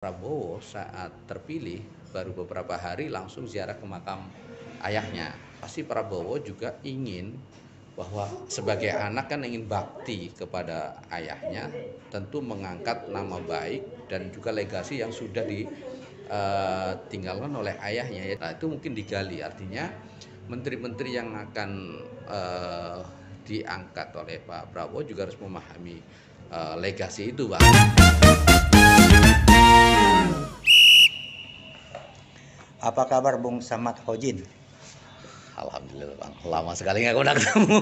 Prabowo saat terpilih baru beberapa hari langsung ziarah ke makam ayahnya. Pasti Prabowo juga ingin bahwa sebagai anak kan ingin bakti kepada ayahnya, tentu mengangkat nama baik dan juga legasi yang sudah ditinggalkan oleh ayahnya. Nah, itu mungkin digali, artinya menteri-menteri yang akan diangkat oleh Pak Prabowo juga harus memahami legasi itu, Bang. Apa kabar Bung Samad Hojin? Alhamdulillah Bang, lama sekali nggak pernah ketemu.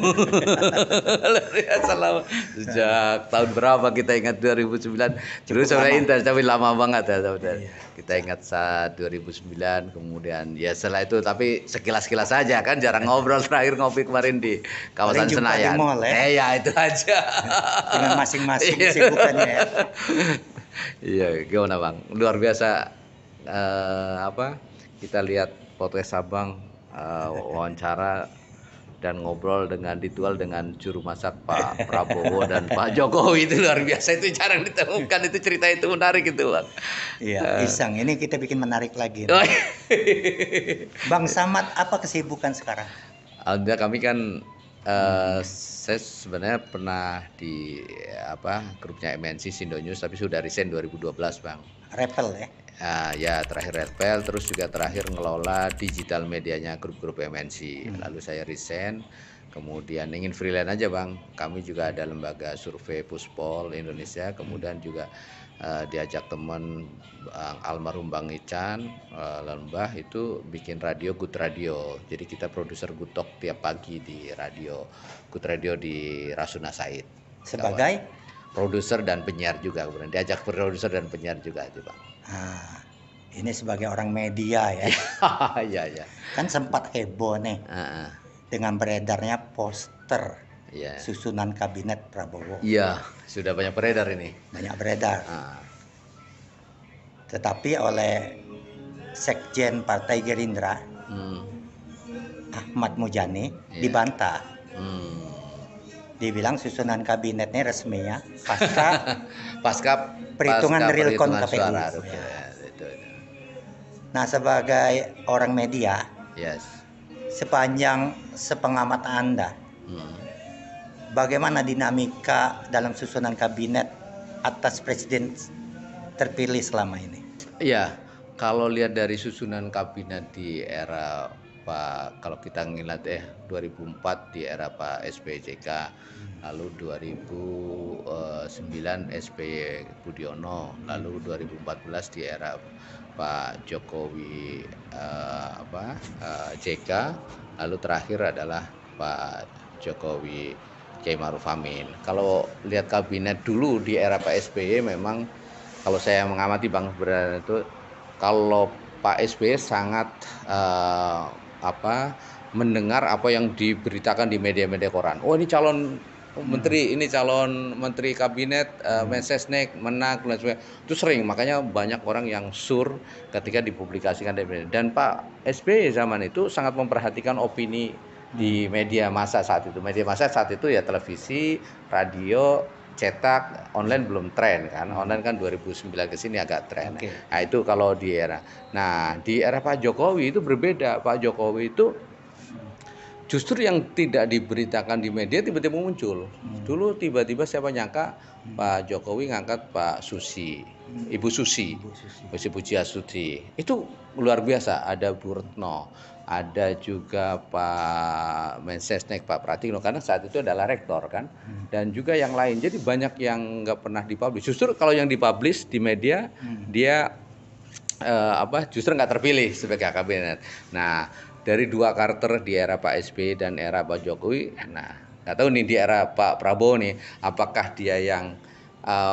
Luar biasa lama. Sejak tahun berapa kita ingat 2009. Terus sebenarnya intens tapi lama banget ya saudara. Iya. Kita ingat saat 2009, kemudian ya setelah itu tapi sekilas-kilas saja kan, jarang ngobrol. Terakhir ngopi kemarin di kawasan Paling jumpa di Senayan. mall, ya? Ya itu aja. Dengan masing-masing kesibukannya ya. Iya, gimana Bang? Luar biasa. Kita lihat podcast Sabang, wawancara dan ngobrol dengan ritual dengan juru masak Pak Prabowo dan Pak Jokowi, itu luar biasa, itu jarang ditemukan, itu cerita itu menarik itu Bang. Iya, Isang. Ini kita bikin menarik lagi. Bang Samad, apa kesibukan sekarang? Alhamdulillah kami kan saya sebenarnya pernah di grupnya MNC Sindo News, tapi sudah resign 2012 Bang. Repel ya? Ya terakhir Redpel, terus juga terakhir ngelola digital medianya grup-grup MNC. Lalu saya resign, kemudian ingin freelance aja Bang. Kami juga ada lembaga survei Puspol Indonesia, kemudian juga diajak teman almarhum Bang Ican Lembah itu bikin radio Good Radio. Jadi kita produser Good Talk tiap pagi di radio Good Radio di Rasuna Said. Sebagai? Produser dan penyiar juga, kemudian diajak produser dan penyiar juga itu Bang. Ini sebagai orang media ya. Iya. Kan sempat heboh nih dengan beredarnya poster susunan kabinet Prabowo. Iya, sudah banyak beredar ini. Banyak beredar. Tetapi oleh Sekjen Partai Gerindra, Ahmad Muzani, dibantah. Dibilang susunan kabinetnya resminya pasca perhitungan real count KPU. Nah, sebagai orang media, sepanjang sepengamat Anda, bagaimana dinamika dalam susunan kabinet atas presiden terpilih selama ini? Iya, kalau lihat dari susunan kabinet di era kalau kita ngeliat 2004 di era Pak SBY-JK, lalu 2009 SBY Budiono, lalu 2014 di era Pak Jokowi JK, lalu terakhir adalah Pak Jokowi Kiai Ma'ruf Amin. Kalau lihat kabinet dulu di era Pak SBY, memang kalau saya mengamati Bang Bran itu, kalau Pak SBY sangat mendengar apa yang diberitakan di media-media koran. Oh, ini calon menteri, ini calon menteri kabinet, Mensesnek, Menak, dan sebagainya. Itu sering, makanya banyak orang yang sur ketika dipublikasikan. Dan Pak SBY zaman itu sangat memperhatikan opini di media massa saat itu. Media massa saat itu ya televisi, radio, cetak, online belum tren kan. Online kan 2009 ke sini agak tren. Nah, itu kalau di era. Nah, di era Pak Jokowi itu berbeda. Pak Jokowi itu justru yang tidak diberitakan di media tiba-tiba muncul. Dulu tiba-tiba siapa nyangka Pak Jokowi ngangkat Pak Susi, Ibu Susi, Ibu Pujiastuti. Itu luar biasa. Ada Bu Retno, ada juga Pak Mensesnek, Pak Pratikno, karena saat itu adalah rektor kan, dan juga yang lain. Jadi banyak yang nggak pernah dipublish. Justru kalau yang dipublish di media, dia justru nggak terpilih sebagai kabinet. Nah, dari dua karakter di era Pak SBY dan era Pak Jokowi, nah nggak tahu nih di era Pak Prabowo nih, apakah dia yang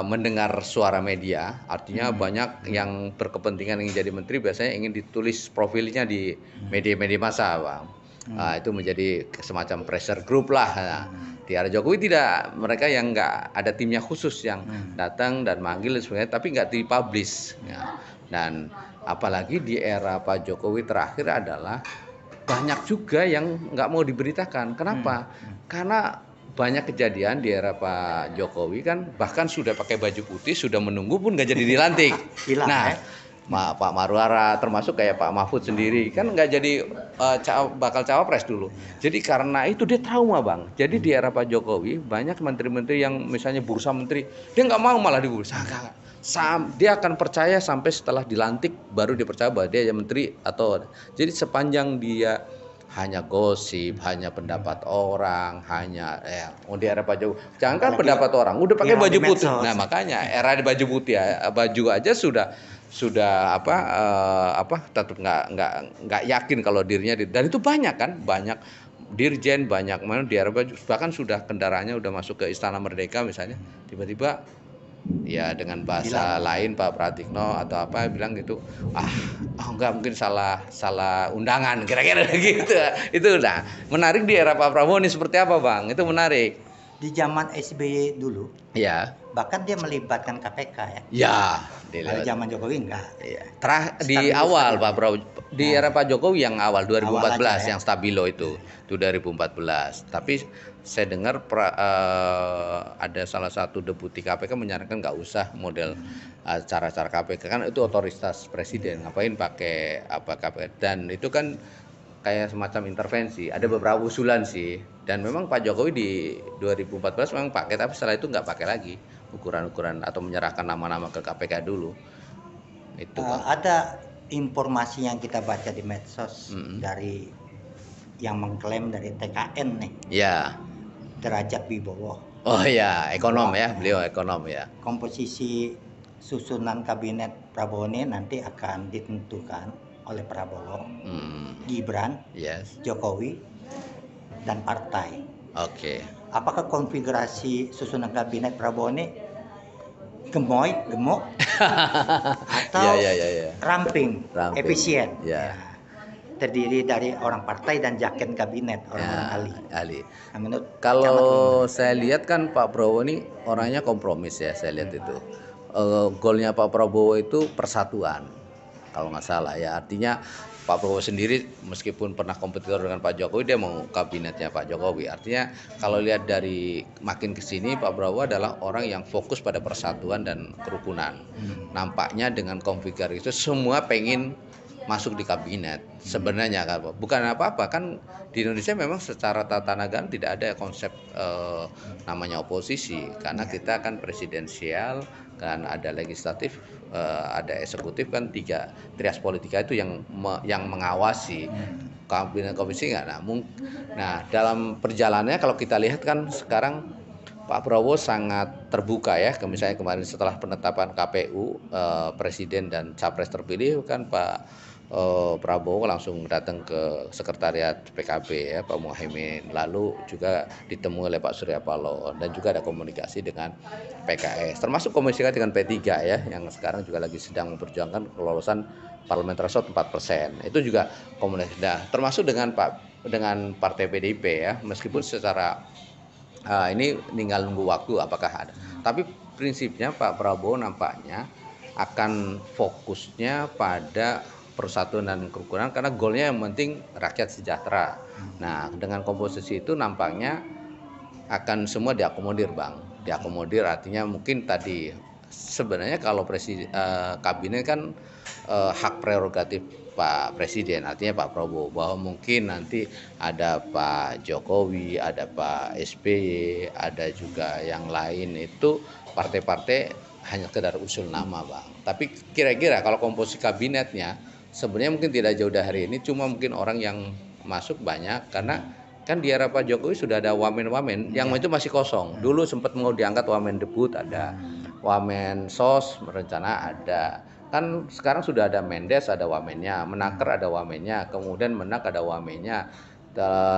mendengar suara media, artinya banyak yang berkepentingan ingin jadi menteri biasanya ingin ditulis profilnya di media-media massa Bang. Itu menjadi semacam pressure group lah. Nah, di era Jokowi tidak, mereka yang nggak ada timnya khusus yang datang dan manggil sebagainya, tapi nggak dipublish. Ya. Dan apalagi di era Pak Jokowi terakhir adalah banyak juga yang nggak mau diberitakan. Kenapa? Karena banyak kejadian di era Pak Jokowi kan bahkan sudah pakai baju putih, sudah menunggu pun nggak jadi dilantik. Nah, Pak Marwara termasuk kayak Pak Mahfud sendiri kan nggak jadi bakal cawapres dulu. Jadi karena itu dia trauma bang. Jadi di era Pak Jokowi banyak menteri-menteri yang misalnya bursa menteri dia nggak mau malah dibursa. Dia akan percaya sampai setelah dilantik baru dia percaya bahwa dia menteri atau jadi sepanjang dia hanya gosip, hanya pendapat orang, hanya di era Pak Jokowi. Jangan kan pendapat orang, udah pakai baju putih. Nah makanya era di baju putih baju aja sudah tetap nggak yakin kalau dirinya dan itu banyak kan, banyak dirjen, banyak mana di era bahkan sudah kendaraannya udah masuk ke Istana Merdeka misalnya, tiba-tiba ya dengan bahasa lain Pak Pratikno atau apa bilang gitu, enggak mungkin salah undangan kira-kira gitu. Itu udah menarik di era Pak Prabowo ini seperti apa bang? Itu menarik. Di zaman SBY dulu, ya bahkan dia melibatkan KPK ya. Ya. Kalau zaman Jokowi enggak. Ya. Di awal Pak Prabowo, di era Pak Jokowi yang awal 2014 yang stabilo itu 2014. Tapi saya dengar ada salah satu deputi KPK menyarankan nggak usah model cara-cara KPK kan itu otoritas presiden, ngapain pakai KPK, dan itu kan kayak semacam intervensi. Ada beberapa usulan sih, dan memang Pak Jokowi di 2014 memang pakai, tapi setelah itu nggak pakai lagi ukuran-ukuran atau menyerahkan nama-nama ke KPK dulu. Itu ada informasi yang kita baca di medsos dari yang mengklaim dari TKN nih. Ya. Derajat Wibowo. Oh ya, ekonom ya, beliau ekonom ya. Komposisi susunan kabinet Prabowo ini nanti akan ditentukan oleh Prabowo, Gibran, Jokowi, dan partai. Oke. Apakah konfigurasi susunan kabinet Prabowo ini gemuk, atau ramping, efisien? Terdiri dari orang partai dan jaket kabinet orang ahli. Nah, kalau saya lihat kan Pak Prabowo ini orangnya kompromis ya, saya lihat itu. Goalnya Pak Prabowo itu persatuan, kalau nggak salah ya. Artinya Pak Prabowo sendiri meskipun pernah kompetitor dengan Pak Jokowi, dia mau kabinetnya Pak Jokowi. Artinya kalau lihat dari makin kesini Pak Prabowo adalah orang yang fokus pada persatuan dan kerukunan. Nampaknya dengan konfigurasi itu semua pengen masuk di kabinet sebenarnya kan, bukan apa-apa kan. Di Indonesia memang secara tata negara tidak ada konsep namanya oposisi, karena kita kan presidensial kan, ada legislatif, ada eksekutif kan, tiga trias politika itu yang mengawasi. Kabinet komisi nggak. Nah dalam perjalanannya kalau kita lihat kan sekarang Pak Prabowo sangat terbuka ya, misalnya kemarin setelah penetapan KPU presiden dan capres terpilih kan Pak Prabowo langsung datang ke sekretariat PKB ya, Pak Muhaimin, lalu juga ditemui oleh Pak Surya Paloh, dan juga ada komunikasi dengan PKS, termasuk komunikasi dengan P3 ya, yang sekarang juga lagi sedang memperjuangkan kelolosan parlemen threshold 4%. Itu juga komunikasi. Nah, termasuk dengan partai PDIP ya, meskipun secara ini tinggal nunggu waktu apakah ada. Tapi prinsipnya Pak Prabowo nampaknya akan fokusnya pada persatuan dan kerukunan, karena goalnya yang penting rakyat sejahtera. Nah dengan komposisi itu nampaknya akan semua diakomodir bang. Diakomodir artinya mungkin tadi sebenarnya kalau kabinet kan hak prerogatif Pak Presiden, artinya Pak Prabowo, bahwa mungkin nanti ada Pak Jokowi, ada Pak SBY, ada juga yang lain, itu partai-partai hanya sekedar usul nama bang. Tapi kira-kira kalau komposisi kabinetnya sebenarnya mungkin tidak jauh dari hari ini, cuma mungkin orang yang masuk banyak karena kan di era Pak Jokowi sudah ada wamen-wamen yang itu masih kosong. Dulu sempat mau diangkat wamen debut, ada wamen sos rencana ada. Kan sekarang sudah ada Mendes, ada wamennya, Menaker ada wamennya, kemudian Menak ada wamennya.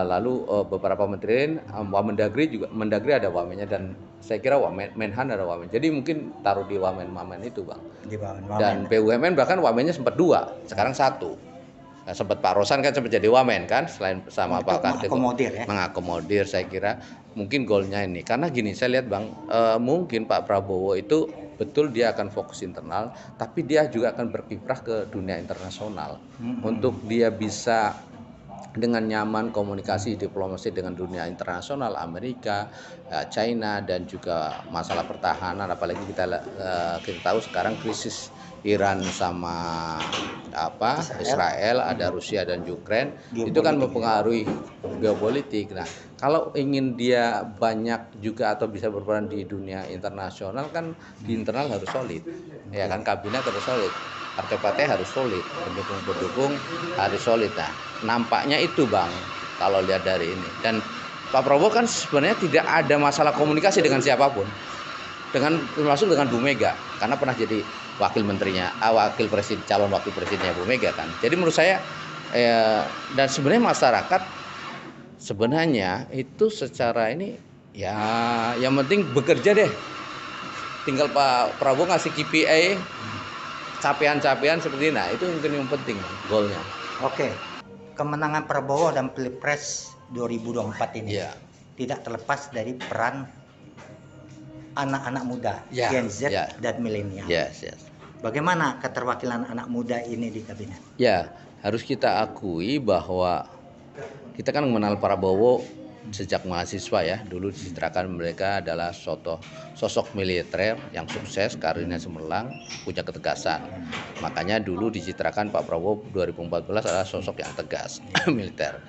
Lalu beberapa menteri, Mendagri ada wamennya, dan saya kira Menhan ada wamen. Jadi mungkin taruh di wamen-wamen itu bang. Dan BUMN bahkan wamennya sempat 2, sekarang 1. Nah, sempat Pak Rosan kan sempat jadi wamen kan, selain sama Pak Kartiko mengakomodir. Saya kira mungkin goalnya ini, karena gini saya lihat bang, mungkin Pak Prabowo itu betul dia akan fokus internal, tapi dia juga akan berkiprah ke dunia internasional untuk dia bisa dengan nyaman komunikasi diplomasi dengan dunia internasional, Amerika, China, dan juga masalah pertahanan. Apalagi kita tahu sekarang krisis Iran sama Israel, ada Rusia dan Ukraina, itu kan mempengaruhi geopolitik. Nah, kalau ingin dia banyak juga atau bisa berperan di dunia internasional, kan di internal harus solid, ya kan, kabinet harus solid, partai-partai harus solid, pendukung-pendukung harus solid. Nah, nampaknya itu Bang, kalau lihat dari ini. Dan Pak Prabowo kan sebenarnya tidak ada masalah komunikasi dengan siapapun, termasuk dengan Bu Mega, karena pernah jadi wakil menterinya, calon wakil presidennya Bu Mega kan. Jadi menurut saya dan sebenarnya masyarakat sebenarnya itu secara ini ya yang penting bekerja deh. Tinggal Pak Prabowo ngasih KPI capaian-capaian seperti ini. Nah, itu mungkin yang penting goalnya. Oke. Kemenangan Prabowo dan Pilpres 2024 ini tidak terlepas dari peran anak-anak muda, Gen Z dan milenial. Bagaimana keterwakilan anak muda ini di kabinet? Ya, harus kita akui bahwa kita kan mengenal Prabowo sejak mahasiswa ya. Dulu dicitrakan mereka adalah sosok militer yang sukses, karirnya cemerlang, punya ketegasan. Makanya dulu dicitrakan Pak Prabowo 2014 adalah sosok yang tegas, militer.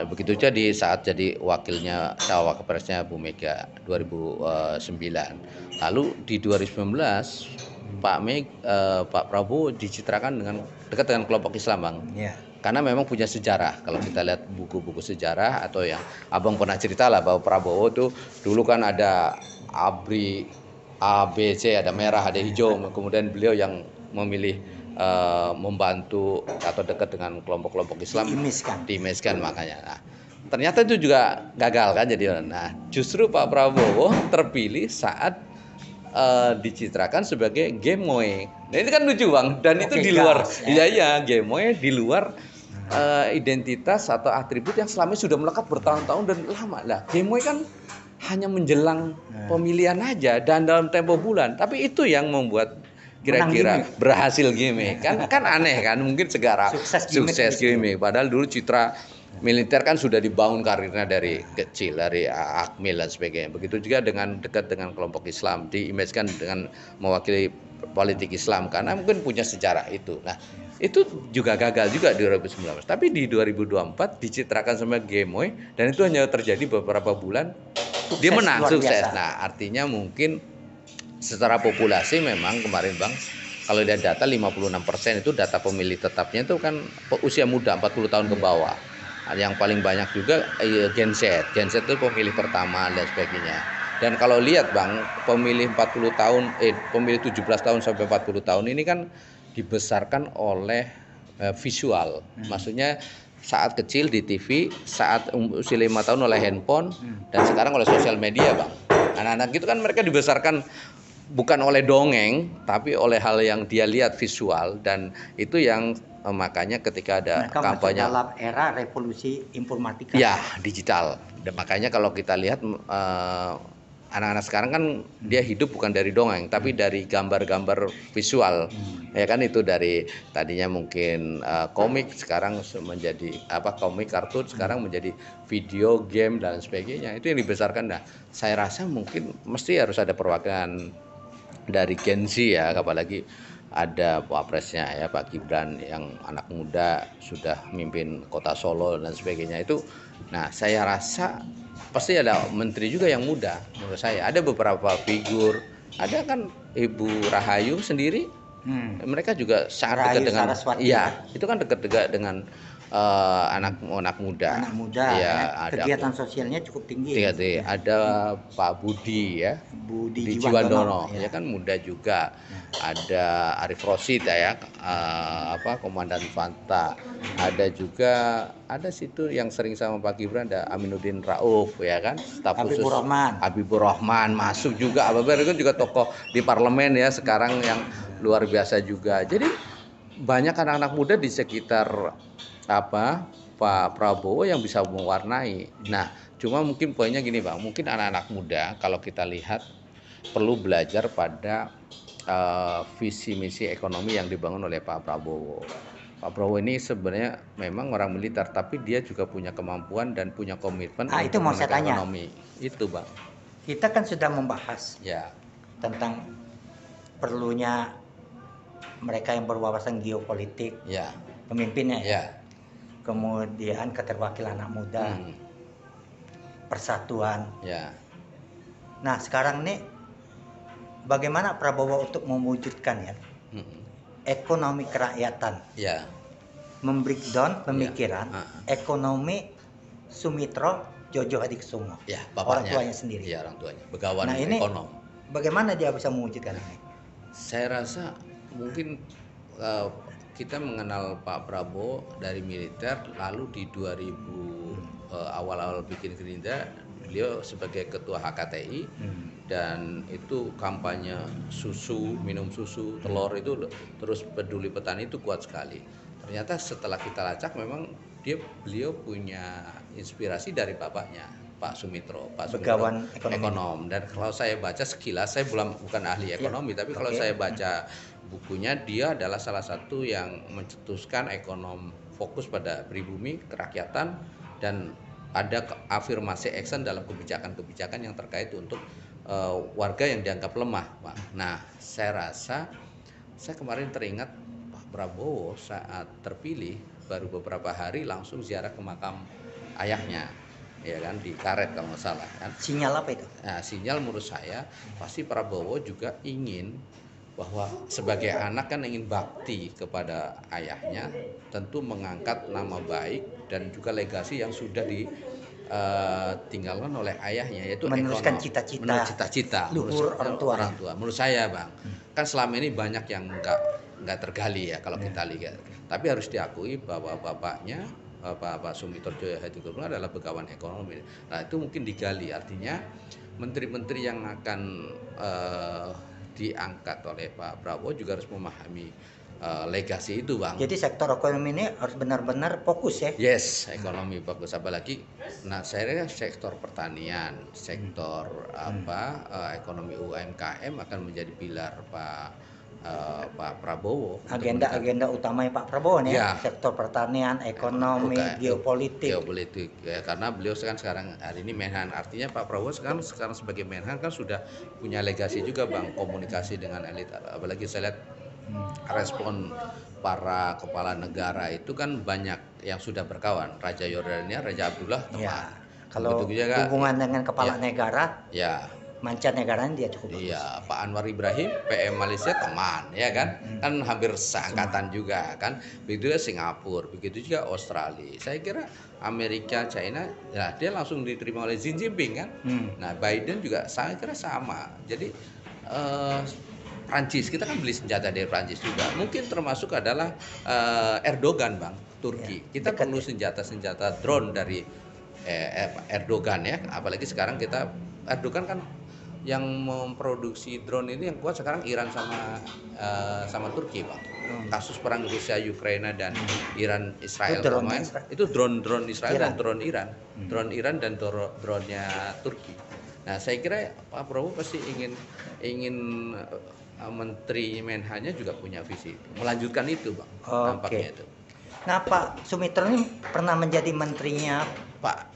Begitu juga di saat jadi cawapresnya Bu Mega 2009. Lalu di 2019 Pak Prabowo dicitrakan dekat dengan kelompok Islam, Bang. Karena memang punya sejarah. Kalau kita lihat buku-buku sejarah atau yang Abang pernah cerita lah, bahwa Prabowo itu dulu kan ada ABRI, A, B, C, ada merah, ada hijau. Kemudian beliau yang memilih membantu atau dekat dengan kelompok-kelompok Islam, diimeskan makanya. Nah, ternyata itu juga gagal kan jadi. Nah, justru Pak Prabowo terpilih saat dicitrakan sebagai gemoy. Nah, ini kan lucu Bang, dan itu di luar gemoy di luar identitas atau atribut yang selama ini sudah melekat bertahun-tahun dan lama. Lah, gemoy kan hanya menjelang pemilihan aja dan dalam tempo bulan. Tapi itu yang membuat kira-kira berhasil gimmick. Kan aneh kan, mungkin sekarang sukses gimmick. Padahal dulu citra militer kan sudah dibangun karirnya dari kecil, dari Akmil dan sebagainya. Begitu juga dekat dengan kelompok Islam, diimeskan dengan mewakili politik Islam karena mungkin punya sejarah itu. Nah, itu juga gagal juga di 2019. Tapi di 2024 dicitrakan sebagai gemoy dan itu hanya terjadi beberapa bulan dia menang, sukses. Nah, artinya mungkin secara populasi memang kemarin Bang, kalau lihat data 56% itu data pemilih tetapnya itu kan usia muda 40 tahun ke bawah. Yang paling banyak juga Gen Z. Gen Z itu pemilih pertama dan sebagainya. Dan kalau lihat Bang, pemilih 40 tahun pemilih 17 tahun sampai 40 tahun ini kan dibesarkan oleh visual. Maksudnya saat kecil di TV, saat usia 5 tahun oleh handphone, dan sekarang oleh sosial media Bang. Anak-anak itu kan mereka dibesarkan bukan oleh dongeng, tapi oleh hal yang dia lihat visual, dan itu yang makanya ketika ada kampanye dalam era revolusi informatika. Ya, digital. Dan makanya kalau kita lihat anak-anak sekarang kan dia hidup bukan dari dongeng, tapi dari gambar-gambar visual. Ya kan, itu dari tadinya mungkin komik, sekarang menjadi komik kartun, sekarang menjadi video game dan sebagainya. Itu yang dibesarkan. Nah, saya rasa mungkin mesti harus ada perwakilan dari Gen Z ya, apalagi ada wapresnya ya Pak Gibran yang anak muda sudah mimpin kota Solo dan sebagainya itu. Nah, saya rasa pasti ada menteri juga yang muda menurut saya. Ada beberapa figur, ada kan Ibu Rahayu sendiri, mereka juga sangat dekat dengan itu kan dekat dengan anak muda. Anak muda ya, kegiatan sosialnya cukup tinggi. Ada Pak Budi ya, Budi Jiwandono ya kan muda juga. Ada Arief Rosid ya, Komandan Fanta. Ada juga situ yang sering sama Pak Gibran, ada Aminuddin Rauf ya kan, staf khusus Habibur Rahman masuk juga. Habibur itu juga tokoh di parlemen ya sekarang yang luar biasa juga. Jadi banyak anak-anak muda di sekitar Pak Prabowo yang bisa mewarnai. Nah, cuma mungkin poinnya gini Bang, mungkin anak-anak muda kalau kita lihat perlu belajar pada visi misi ekonomi yang dibangun oleh Pak Prabowo. Pak Prabowo ini sebenarnya memang orang militer, tapi dia juga punya kemampuan dan punya komitmen itu mau saya tanya. Ekonomi. Itu, Bang. Kita kan sudah membahas ya tentang perlunya mereka yang berwawasan geopolitik, pemimpinnya, kemudian keterwakilan anak muda, persatuan. Nah, sekarang nih bagaimana Prabowo untuk mewujudkan ekonomi kerakyatan, membreakdown pemikiran ekonomi Sumitro Jojo Hadikusumo, orang tuanya sendiri. Orang tuanya, begawan ekonom. Bagaimana dia bisa mewujudkan ini? Saya rasa mungkin kita mengenal Pak Prabowo dari militer, lalu di 2000 awal-awal bikin Gerindra, beliau sebagai ketua HKTI, dan itu kampanye susu, minum susu, telur itu terus peduli petani itu kuat sekali. Ternyata setelah kita lacak memang beliau punya inspirasi dari bapaknya, Pak Sumitro, begawan ekonom. Dan kalau saya baca sekilas, saya bukan ahli ekonomi, tapi kalau saya baca bukunya, dia adalah salah satu yang mencetuskan ekonom fokus pada pribumi, kerakyatan, dan ada afirmasi action dalam kebijakan-kebijakan yang terkait untuk warga yang dianggap lemah, Pak. Nah, saya rasa saya kemarin teringat Pak Prabowo saat terpilih baru beberapa hari langsung ziarah ke makam ayahnya, ya kan, di Karet kalau nggak salah kan. Sinyal apa itu? Nah, sinyal menurut saya pasti Prabowo juga ingin bahwa sebagai anak kan ingin bakti kepada ayahnya, tentu mengangkat nama baik dan juga legasi yang sudah ditinggalkan oleh ayahnya, yaitu meneruskan cita-cita luhur orang tua. Menurut saya, Bang, kan selama ini banyak yang nggak tergali ya kalau kita lihat. Tapi harus diakui bahwa bapaknya Pak Sumitro Joyo Hadikusumo adalah begawan ekonomi. Nah, itu mungkin digali, artinya menteri-menteri yang akan diangkat oleh Pak Prabowo juga harus memahami legasi itu, Bang. Jadi sektor ekonomi ini harus benar-benar fokus ya. Yes, ekonomi fokus, apalagi saya rasa sektor pertanian, sektor ekonomi UMKM akan menjadi pilar Pak Prabowo. Agenda utamanya Pak Prabowo nih, sektor pertanian, ekonomi, geopolitik ya, karena beliau sekarang hari ini Menhan. Artinya Pak Prabowo sekarang sebagai Menhan kan sudah punya legasi juga, Bang, komunikasi dengan elit. Apalagi saya lihat respon para kepala negara itu kan banyak yang sudah berkawan. Raja Yordania, Raja Abdullah teman. Kalau hubungan dengan kepala negara, mancanegaraan dia cukup bagus. Pak Anwar Ibrahim, PM Malaysia teman, ya kan? Kan hampir seangkatan juga kan. Begitu juga Singapura, begitu juga Australia. Saya kira Amerika, China, dia langsung diterima oleh Xi Jinping kan. Nah, Biden juga saya kira sama. Jadi Prancis, kita kan beli senjata dari Prancis juga. Mungkin termasuk adalah Erdogan, Bang, Turki. Kita perlu senjata-senjata drone dari Erdogan ya. Apalagi sekarang Erdogan kan yang memproduksi drone ini yang kuat sekarang Iran sama Turki, Bang. Kasus perang Rusia Ukraina dan Iran Israel kemarin itu drone Israel dan drone Iran. Drone Iran dan drone-nya Turki. Nah, saya kira Pak Prabowo pasti ingin Menteri Menhannya juga punya visi melanjutkan itu, Bang. Nampaknya itu. Nah, Pak Sumitro ini pernah menjadi menterinya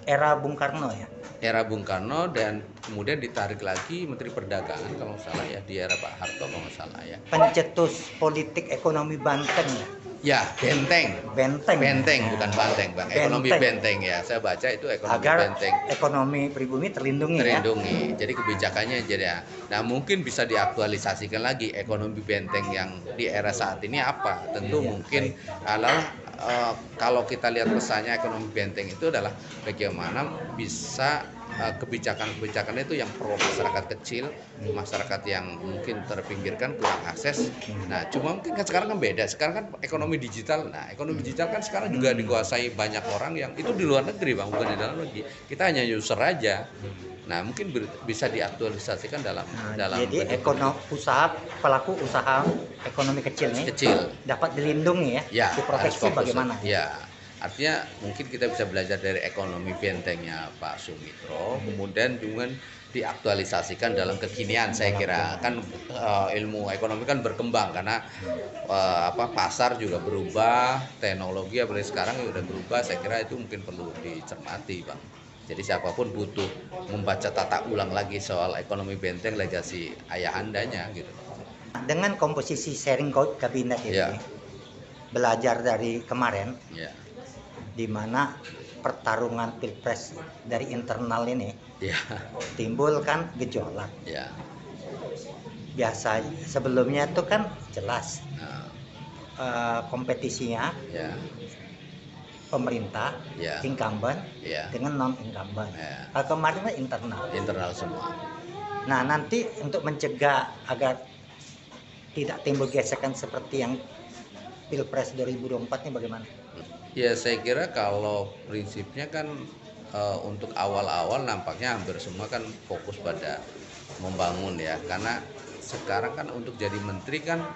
era Bung Karno ya? Era Bung Karno, dan kemudian ditarik lagi Menteri Perdagangan kalau nggak salah ya di era Pak Harto kalau nggak salah ya. Pencetus politik ekonomi Banteng ya? Ya, benteng bukan banteng, Bang. Ekonomi benteng ya. Saya baca itu ekonomi agar benteng. Ekonomi pribumi terlindungi. Jadi kebijakannya jadi. Nah, mungkin bisa diaktualisasikan lagi ekonomi benteng yang di era saat ini apa? Tentu mungkin adalah kalau kita lihat pesannya ekonomi benteng itu adalah bagaimana bisa kebijakan-kebijakan itu yang pro masyarakat kecil, masyarakat yang mungkin terpinggirkan, kurang akses. Nah, cuma mungkin kan sekarang kan beda. Sekarang kan ekonomi digital. Nah, ekonomi digital kan sekarang juga dikuasai banyak orang yang itu di luar negeri, Bang, bukan di dalam negeri. Kita hanya user aja. Nah, mungkin bisa diaktualisasikan dalam jadi pelaku usaha ekonomi kecil nih dapat dilindungi ya, diproteksi bagaimana? Ya. Artinya mungkin kita bisa belajar dari ekonomi bentengnya Pak Sumitro, kemudian dengan diaktualisasikan dalam kekinian. Saya kira kan ilmu ekonomi kan berkembang karena pasar juga berubah, teknologi apalagi sekarang udah berubah. Saya kira itu mungkin perlu dicermati, Bang. Jadi siapapun butuh membaca tata ulang lagi soal ekonomi benteng legasi ayahandanya gitu. Dengan komposisi sharing kabinet ini, belajar dari kemarin, di mana pertarungan pilpres dari internal ini timbul kan gejolak. Biasa sebelumnya itu kan jelas kompetisinya pemerintah, incumbent dengan non incumbent. Kemarin internal semua. Nah, nanti untuk mencegah agar tidak timbul gesekan seperti yang Pilpres 2024 ini bagaimana? Ya, saya kira kalau prinsipnya kan untuk awal-awal nampaknya hampir semua kan fokus pada membangun ya, karena sekarang kan untuk jadi menteri kan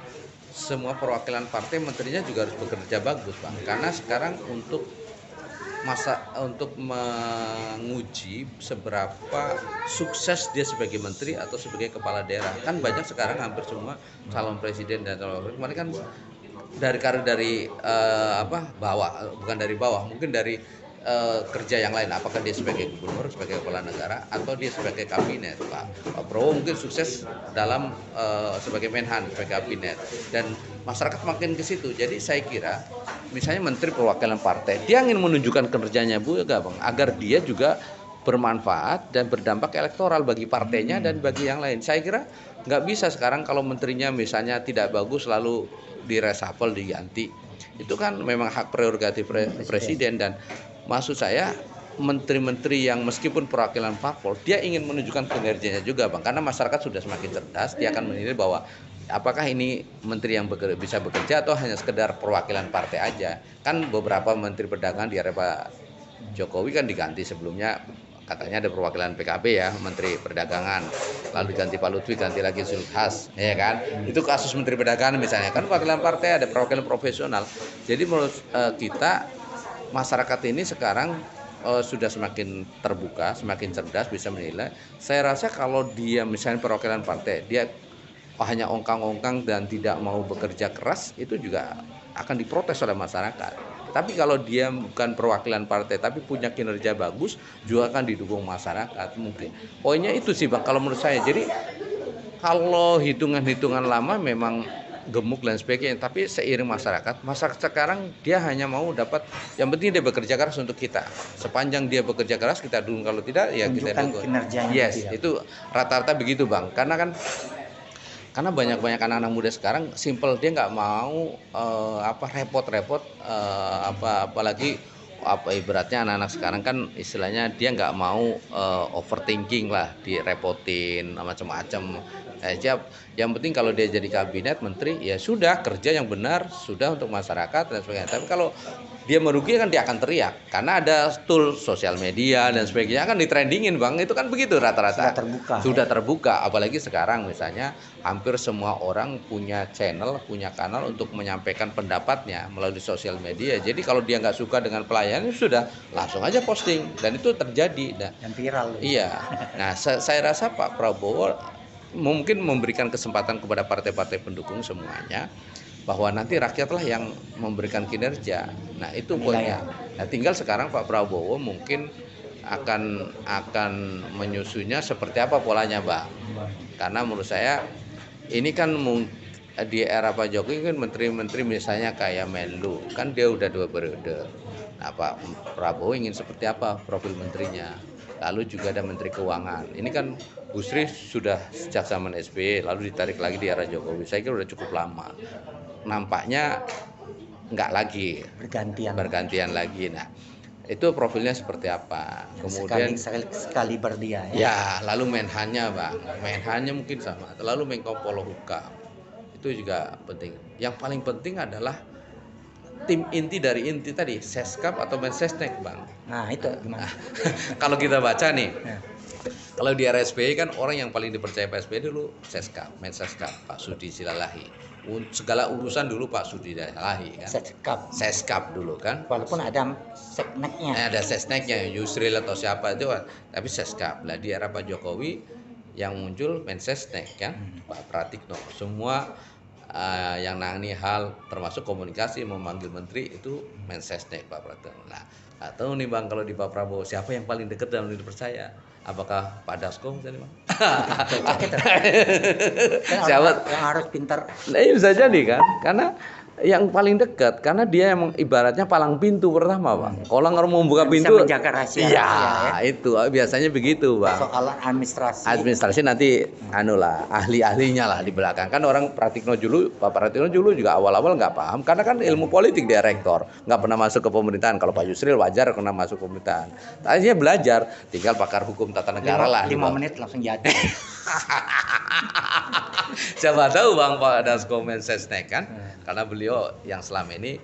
semua perwakilan partai menterinya juga harus bekerja bagus, Bang. Karena sekarang untuk menguji seberapa sukses dia sebagai menteri atau sebagai kepala daerah. Kan banyak sekarang hampir semua calon presiden dan calon wakil kemarin kan dari bawah, bukan dari bawah, mungkin dari kerja yang lain, apakah dia sebagai gubernur, sebagai kepala negara, atau dia sebagai kabinet. Pak Prabowo mungkin sukses dalam sebagai Menhan, sebagai kabinet, dan masyarakat makin ke situ. Jadi saya kira misalnya menteri perwakilan partai, dia ingin menunjukkan kerjanya Bang, agar dia juga bermanfaat dan berdampak elektoral bagi partainya dan bagi yang lain. Saya kira nggak bisa sekarang kalau menterinya misalnya tidak bagus lalu diresapel, diganti. Itu kan memang hak prerogatif presiden, dan maksud saya menteri-menteri yang meskipun perwakilan parpol, dia ingin menunjukkan kinerjanya juga, Bang, karena masyarakat sudah semakin cerdas, dia akan menilai bahwa apakah ini menteri yang bisa bekerja atau hanya sekedar perwakilan partai aja. Kan beberapa menteri perdagangan di era Pak Jokowi kan diganti, sebelumnya katanya ada perwakilan PKB ya, Menteri Perdagangan, lalu diganti Pak Lutfi, ganti lagi Zulkifli, ya kan? Itu kasus Menteri Perdagangan misalnya, kan perwakilan partai, ada perwakilan profesional. Jadi menurut kita masyarakat ini sekarang sudah semakin terbuka, semakin cerdas, bisa menilai. Saya rasa kalau dia misalnya perwakilan partai, dia hanya ongkang-ongkang dan tidak mau bekerja keras, itu juga akan diprotes oleh masyarakat. Tapi kalau dia bukan perwakilan partai tapi punya kinerja bagus, juga akan didukung masyarakat mungkin. Poinnya itu sih, Bang, kalau menurut saya. Jadi kalau hitungan-hitungan lama memang gemuk dan sebagainya, tapi seiring masyarakat sekarang dia hanya mau dapat, yang penting dia bekerja keras untuk kita. Sepanjang dia bekerja keras kita dukung, kalau tidak ya kita dukung. Yes, itu rata-rata begitu, Bang. Karena banyak anak-anak muda sekarang simple, dia nggak mau repot-repot, apalagi ibaratnya anak-anak sekarang kan istilahnya dia nggak mau overthinking lah, direpotin macam-macam. Yang penting kalau dia jadi kabinet menteri ya sudah, kerja yang benar sudah untuk masyarakat dan sebagainya. Tapi kalau dia merugi kan dia akan teriak, karena ada tool sosial media dan sebagainya kan ditrendingin, Bang. Itu kan begitu rata-rata. Sudah terbuka. Apalagi sekarang misalnya hampir semua orang punya channel, punya kanal untuk menyampaikan pendapatnya melalui sosial media. Jadi kalau dia nggak suka dengan pelayanan, sudah langsung aja posting, dan itu terjadi. Dan viral. Iya. Nah, saya rasa Pak Prabowo mungkin memberikan kesempatan kepada partai-partai pendukung semuanya, bahwa nanti rakyatlah yang memberikan kinerja. Nah, itu poinnya. Nah, tinggal sekarang Pak Prabowo mungkin akan menyusunnya seperti apa polanya, Bang. Karena menurut saya ini kan di era Pak Jokowi kan menteri-menteri misalnya kayak Menlu, kan dia udah 2 periode. Nah, Pak Prabowo ingin seperti apa profil menterinya. Lalu juga ada Menteri Keuangan. Ini kan Bu Sri sudah sejak zaman SBY, lalu ditarik lagi di era Jokowi. Saya kira udah cukup lama. Nampaknya nggak lagi bergantian lagi. Nah, itu profilnya seperti apa. Kemudian sekali berdia ya, lalu Menhannya, Bang, Menhannya mungkin sama, lalu Menko Polhukam, itu juga penting. Yang paling penting adalah tim inti dari inti tadi, Seskap atau Mensesnek, Bang. Nah, itu gimana? Kalau kita baca nih, kalau di era SBY kan orang yang paling dipercaya Pak SBY dulu Seskap, Menseskap, Pak Sudi Silalahi. segala urusan dulu Pak Sudidayahi kan. Seskap dulu kan. Walaupun ada Sesneknya. Ada Sesneknya, Yusril atau siapa itu kan. Tapi Seskap. Lah di era Pak Jokowi yang muncul Mensesnek kan, Pak Pratikno. Semua yang nangani hal termasuk komunikasi memanggil menteri itu Mensesnek Pak Pratikno. Nah, atau nih Bang kalau di Pak Prabowo siapa yang paling dekat dalam dipercaya? Apakah Pak Dasko misalnya Bang? Siapa yang harus pintar? Nah, ini bisa jadi kan, karena yang paling dekat, karena dia yang ibaratnya palang pintu pertama Bang. Kalau orang mau buka pintu, bisa menjaga rahasia. Iya, itu biasanya begitu Bang. Soal administrasi. Administrasi nanti ahli-ahlinya lah di belakang. Kan orang Pratikno dulu, Pak Pratikno dulu juga awal-awal nggak paham, karena kan ilmu politik dia rektor, nggak pernah masuk ke pemerintahan. Kalau Pak Yusril wajar pernah masuk pemerintahan. Tadinya belajar, tinggal pakar hukum tata negara 5 menit langsung jadi. Siapa tahu Bang Pak Dasko Mensesnek kan, karena beliau yang selama ini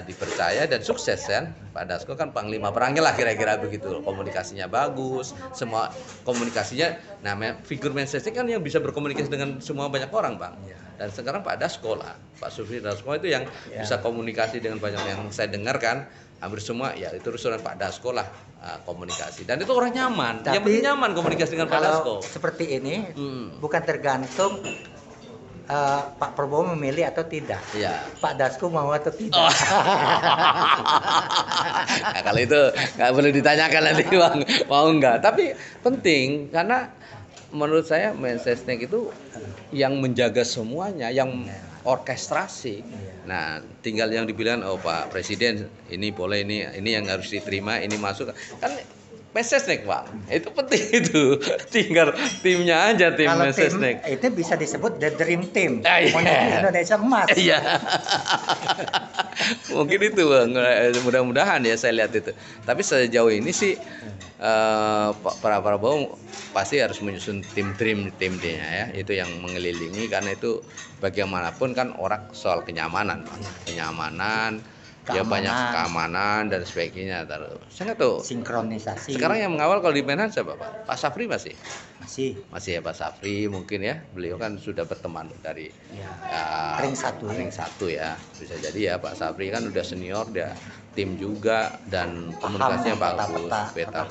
dipercaya dan sukses kan. Pak Dasko kan panglima perangnya lah kira-kira begitu. Komunikasinya bagus, semua komunikasinya. Nah, figur Mensesnek kan yang bisa berkomunikasi dengan semua banyak orang Bang. Dan sekarang Pak Dasko lah, Pak Sufri Dasko itu yang bisa komunikasi dengan banyak yang saya dengar kan. Hampir semua ya itu urusan Pak Dasko lah komunikasi, dan itu orang nyaman. Tapi, yang penting nyaman komunikasi dengan Pak Dasko. Seperti ini bukan tergantung Pak Prabowo memilih atau tidak, Pak Dasko mau atau tidak. Nah, kalau itu nggak perlu ditanyakan nanti Bang mau nggak, tapi penting karena menurut saya Mensesnek itu yang menjaga semuanya, yang orkestrasi. Nah, tinggal yang dibilang Pak Presiden ini boleh, ini yang harus diterima, ini masuk. Kan Mensesnek Bang, itu penting itu. Tinggal timnya aja tim Mensesnek. Itu bisa disebut the dream team. Indonesia emas. Iya. Mungkin itu Bang. Mudah-mudahan ya saya lihat itu. Tapi sejauh ini sih Pak Prabowo pasti harus menyusun tim dia ya, itu yang mengelilingi, karena itu bagaimanapun kan orang soal kenyamanan, kenyamanan, ya banyak keamanan dan sebagainya. Saya nggak tahu. Sinkronisasi. Sekarang yang mengawal kalau di Menhan siapa Pak? Pak Safri masih ya Pak Safri mungkin ya. Beliau kan sudah berteman dari ring satu ya. Bisa jadi ya Pak Safri kan udah senior, dia tim juga dan komunikasinya bagus. Peta.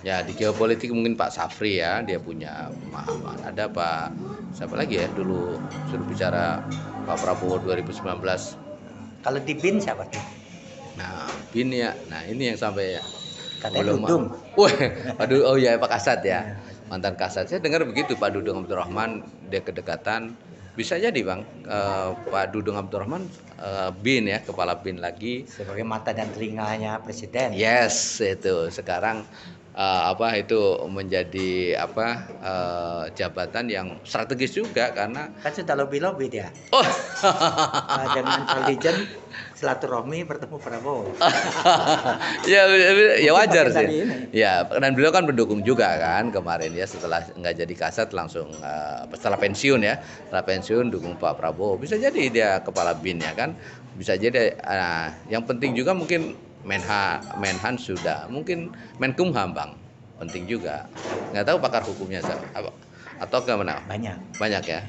Ya di geopolitik mungkin Pak Safri ya, dia punya pemahaman. Ada Pak siapa lagi ya dulu suruh bicara Pak Prabowo 2019. Kalau di BIN siapa tuh? Nah, BIN ya. Nah, ini yang sampai katanya Dudung. Oh ya Pak Kasat ya. Mantan Kasat. Saya dengar begitu Pak Dudung Abdurrahman, dia kedekatan. Bisa jadi Bang, Pak Dudung Abdurrahman BIN ya, kepala BIN lagi. Sebagai mata dan telinganya Presiden. Yes, itu sekarang itu menjadi jabatan yang strategis juga karena kan sudah lobby dia. Dengan intelijen silaturahmi bertemu Prabowo. ya wajar sih. Ya, dan beliau kan mendukung juga kan kemarin ya, setelah nggak jadi Kasat langsung setelah pensiun ya. Setelah pensiun dukung Pak Prabowo. Bisa jadi dia kepala BIN ya kan. Bisa jadi yang penting juga mungkin Menhan sudah, mungkin Menkumham Bang, penting juga. Nggak tahu pakar hukumnya atau kemana? Banyak ya.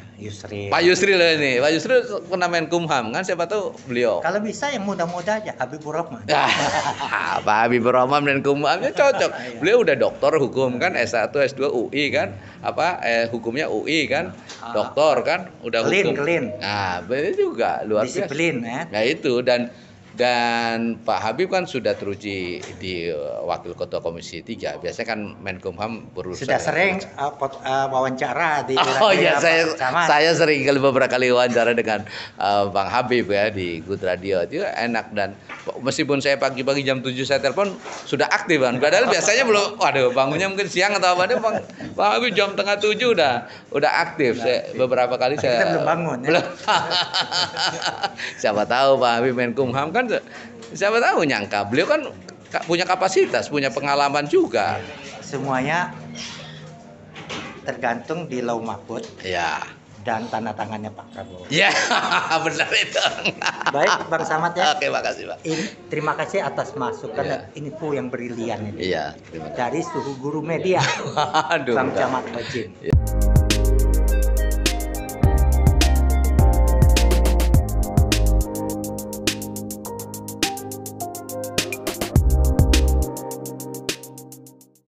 Pak Yusril ini, Pak Yusril pernah Menkumham kan, siapa tahu beliau. Kalau bisa yang muda-muda aja, Habibur Rahman. Pak Habibur Rahman Menkumhamnya cocok. Beliau udah doktor hukum kan, S1, S2 UI kan, hukumnya UI kan, doktor kan, udah hukum. Clean. Nah, beliau juga luar biasa. Disiplin ya. Nah itu dan Pak Habib kan sudah teruji di Wakil Ketua Komisi 3. Biasanya kan Menkumham berusaha. Sudah sering wawancara di saya sering beberapa kali wawancara dengan Bang Habib ya di Good Radio. Itu enak, dan meskipun saya pagi-pagi jam 7 saya telepon sudah aktif kan. Padahal biasanya belum, bangunnya mungkin siang atau apa, Bang Habib jam tengah 7 udah aktif. Saya beberapa kali kita belum bangun ya. Siapa tahu Pak Habib Menkumham kan, siapa tahu nyangka beliau kan punya kapasitas, punya pengalaman juga. Semuanya tergantung di Lau Mahfud. Ya. Dan tanda tangannya Pak Prabowo. Ya, benar itu. Baik, Bang Samad ya. Oke, makasih Pak. Terima kasih atas masukan dan info yang brilian ini. Iya, terima kasih. Dari suhu guru media. Bang Camat Wajin.